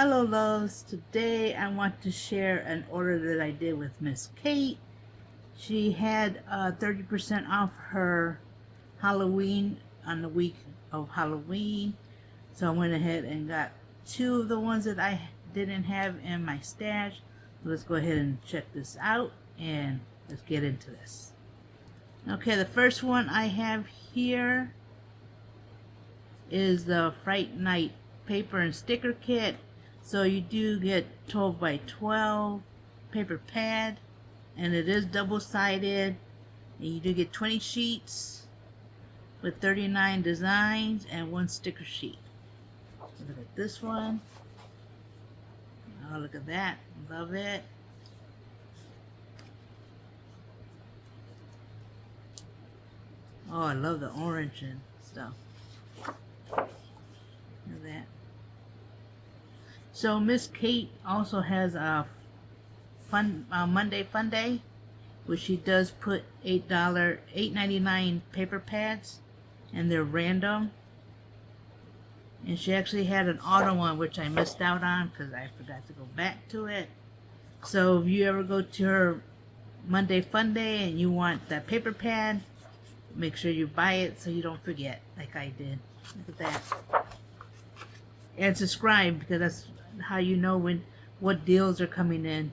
Hello loves, today I want to share an order that I did with Miss Kate. She had 30% off her Halloween on the week of Halloween. So I went ahead and got two of the ones that I didn't have in my stash. So let's go ahead and check this out and let's get into this. Okay, the first one I have here is the Fright Night paper and sticker kit. So you do get 12 by 12 paper pad, and it is double-sided, and you do get 20 sheets with 39 designs and one sticker sheet. Look at this one. Oh, look at that. Love it. Oh, I love the orange and stuff. Look at that. So Miss Kate also has a Monday Fun Day, which she does put $8.99 paper pads, and they're random. And she actually had an auto one, which I missed out on because I forgot to go back to it. So if you ever go to her Monday Fun Day and you want that paper pad, make sure you buy it so you don't forget, like I did. Look at that. And subscribe, because that's how you know what deals are coming in.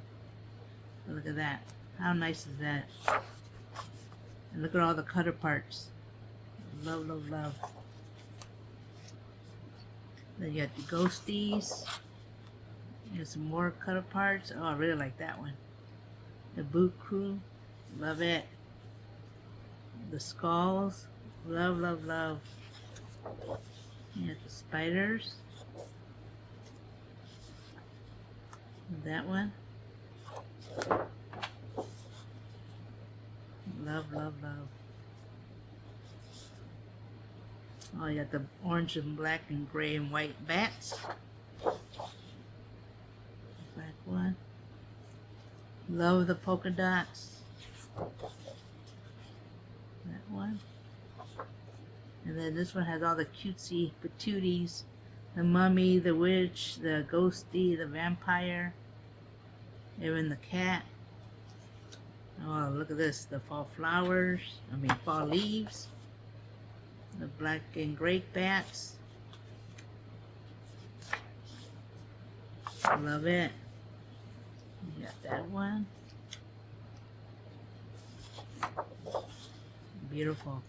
Look at that. How nice is that? And look at all the cutter parts. Love, love, love. Then you got the ghosties. There's some more cutter parts. Oh, I really like that one. The boot crew. Love it. The skulls. Love, love, love. You got the spiders. That one. Love, love, love. Oh, you got the orange and black and gray and white bats. Black one. Love the polka dots. That one. And then this one has all the cutesy patooties. The mummy, the witch, the ghosty, the vampire, even the cat. Oh, look at this. The fall flowers. Fall leaves. The black and gray bats. Love it. You got that one. Beautiful.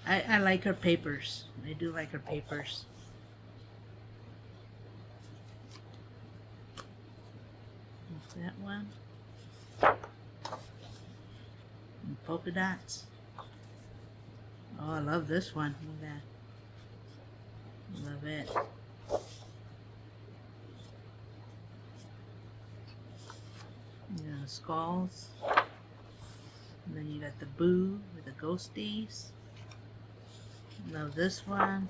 I like her papers. I do like her papers. That one. And polka dots. Oh, I love this one. Look at that. Love it. You got the skulls. And then you got the boo with the ghosties. Love this one.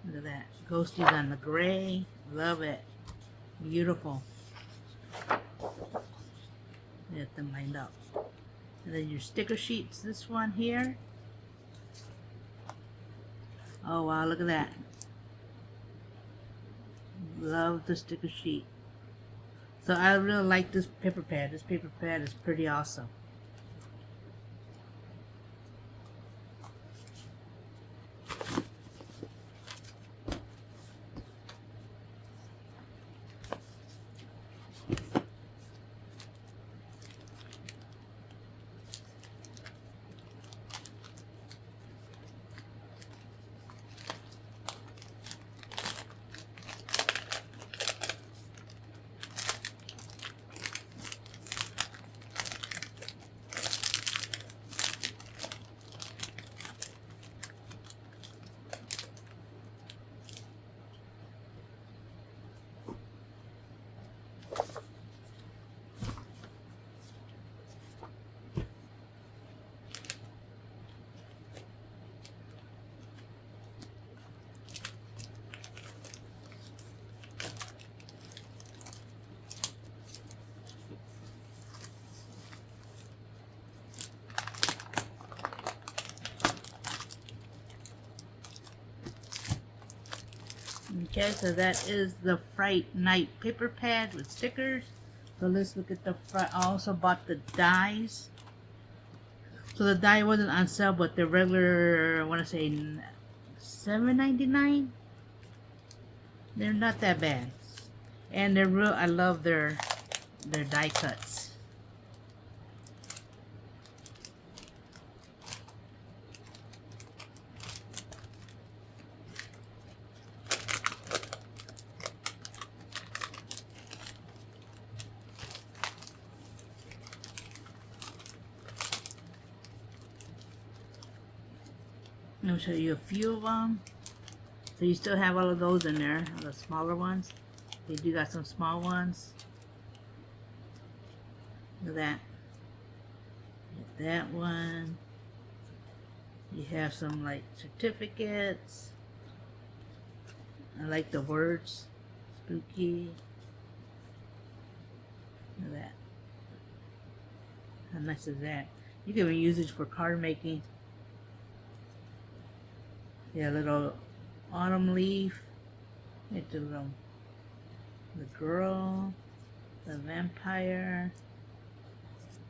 Look at that. Ghosties on the gray. Love it. Beautiful. Get them lined up. And then your sticker sheets. This one here. Oh wow, look at that. Love the sticker sheet. So I really like this paper pad. This paper pad is pretty awesome. Okay, so that is the Fright Night paper pad with stickers. So let's look at the front. I also bought the dies. So the die wasn't on sale, but the regular, I want to say $7.99. They're not that bad, and they're real. I love their die cuts. I'll show you a few of them. So you still have all of those in there, the smaller ones. They do got some small ones. Look at that. Get that one. You have some like certificates. I like the words. Spooky. Look at that. How nice is that? You can even use it for card making. Yeah, little autumn leaf. Get the little, the girl, the vampire,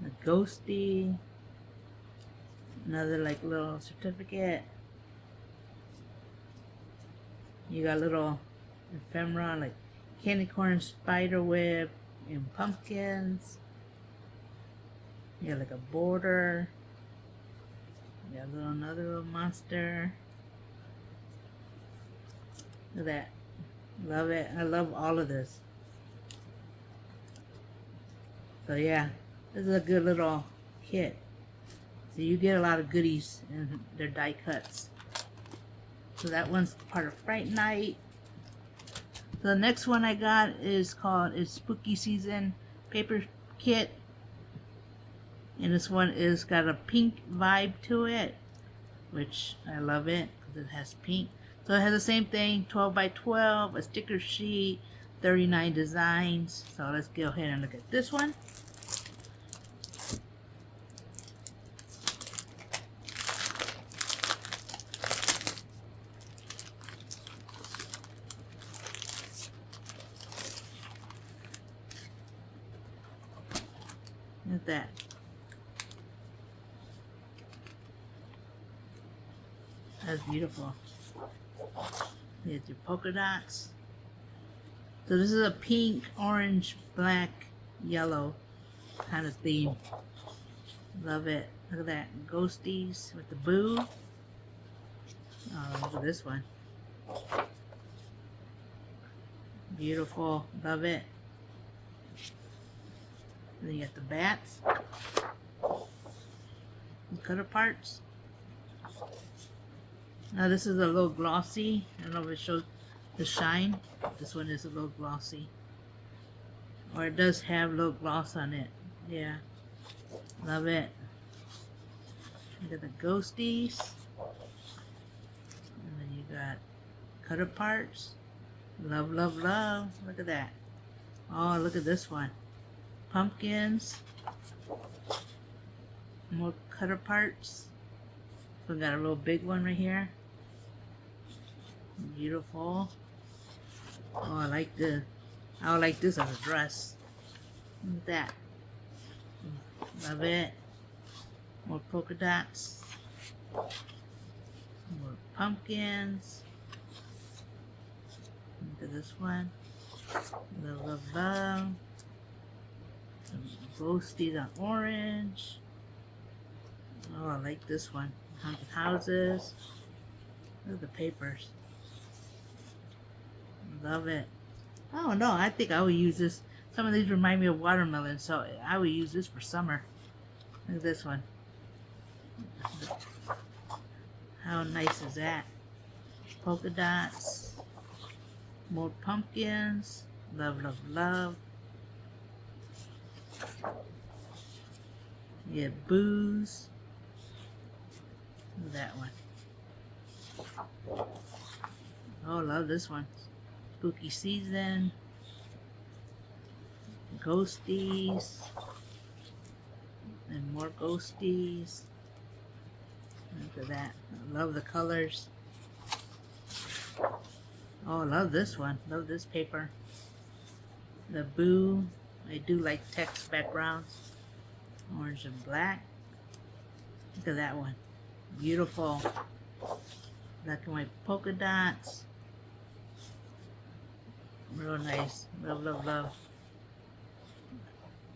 the ghosty, another like little certificate. You got little ephemera like candy corn, spider web, and pumpkins. You got like a border. You got another little monster. Look at that. Love it. I love all of this. So yeah, this is a good little kit. So you get a lot of goodies in their die cuts. So that one's part of Fright Night. The next one I got is called Spooky Season Paper Kit. And this one is got a pink vibe to it, which I love it because it has pink. So it has the same thing, 12 by 12, a sticker sheet, 39 designs. So let's go ahead and look at this one. Look at that. That's beautiful. Here's your polka dots. So this is a pink, orange, black, yellow kind of theme. Love it. Look at that. Ghosties with the boo. Oh, look at this one. Beautiful. Love it. And then you got the bats. The cutter parts. Now this is a little glossy. I don't know if it shows the shine. This one is a little glossy. Or it does have a little gloss on it. Yeah. Love it. You got the ghosties. And then you got cutter parts. Love, love, love. Look at that. Oh, look at this one. Pumpkins. More cutter parts. So we got a little big one right here. Beautiful. Oh, I like the. I would like this as a dress. Look at that. Love it. More polka dots. More pumpkins. Look at this one. Love, love, love. Some ghosties on orange. Oh, I like this one. Haunted houses. Look at the papers. Love it. Oh no, I think I would use this. Some of these remind me of watermelon, so I would use this for summer. Look at this one. How nice is that? Polka dots. More pumpkins. Love, love, love. Yeah, booze. Look at that one. Oh, love this one. Spooky Season. Ghosties. And more ghosties. Look at that. I love the colors. Oh, I love this one. Love this paper. The Boo. I do like text backgrounds. Orange and black. Look at that one. Beautiful. Black and white polka dots. Real nice. Love, love, love.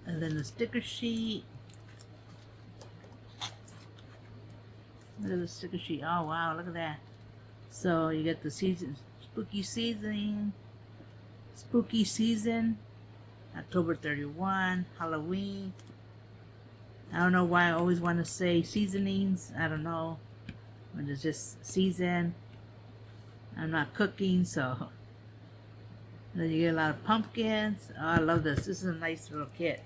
And then the sticker sheet. Look at the sticker sheet. Oh, wow. Look at that. So you get the season. Spooky season. Spooky season. October 31. Halloween. I don't know why I always want to say seasonings. I don't know. When it's just season. I'm not cooking, so. And then you get a lot of pumpkins. Oh, I love this. This is a nice little kit.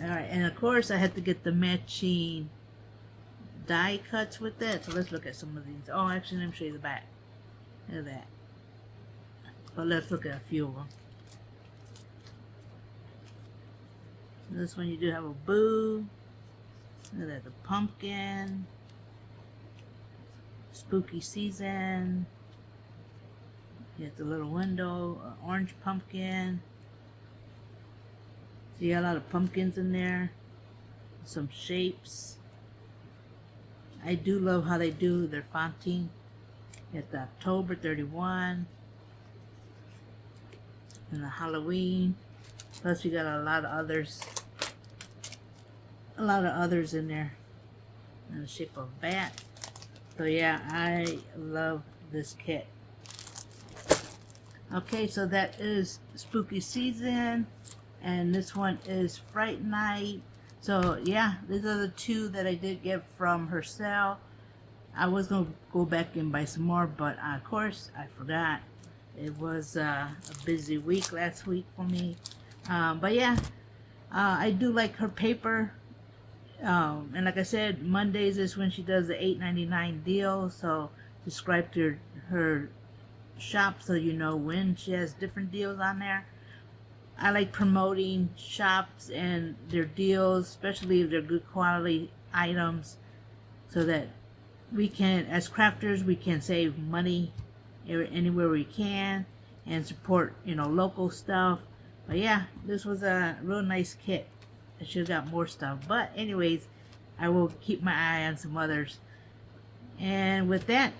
Alright, and of course I had to get the matching die cuts with it. So let's look at some of these. Oh, actually, let me show you the back. Look at that. But let's look at a few of them. This one you do have a Boo. Look at that, the pumpkin. Spooky season. You have the little window, orange pumpkin. So you got a lot of pumpkins in there. Some shapes. I do love how they do their fonting. You got the October 31. And the Halloween. Plus we got a lot of others. A lot of others in there. In the shape of a bat. So yeah, I love this kit. Okay, so that is Spooky Season. And this one is Fright Night. So yeah, these are the two that I did get from her sale. I was going to go back and buy some more, but of course I forgot. It was a busy week last week for me. But yeah, I do like her paper. And like I said, Mondays is when she does the $8.99 deal. So subscribe to her shop so you know when she has different deals on there. I like promoting shops and their deals, especially if they're good quality items, so that we can, as crafters, we can save money anywhere we can and support, you know, local stuff. But yeah, this was a real nice kit. I should have got more stuff. But anyways, I will keep my eye on some others. And with that,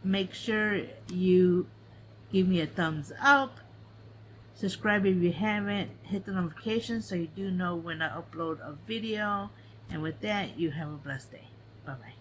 make sure you give me a thumbs up. Subscribe if you haven't. Hit the notification so you do know when I upload a video. And with that, you have a blessed day. Bye-bye.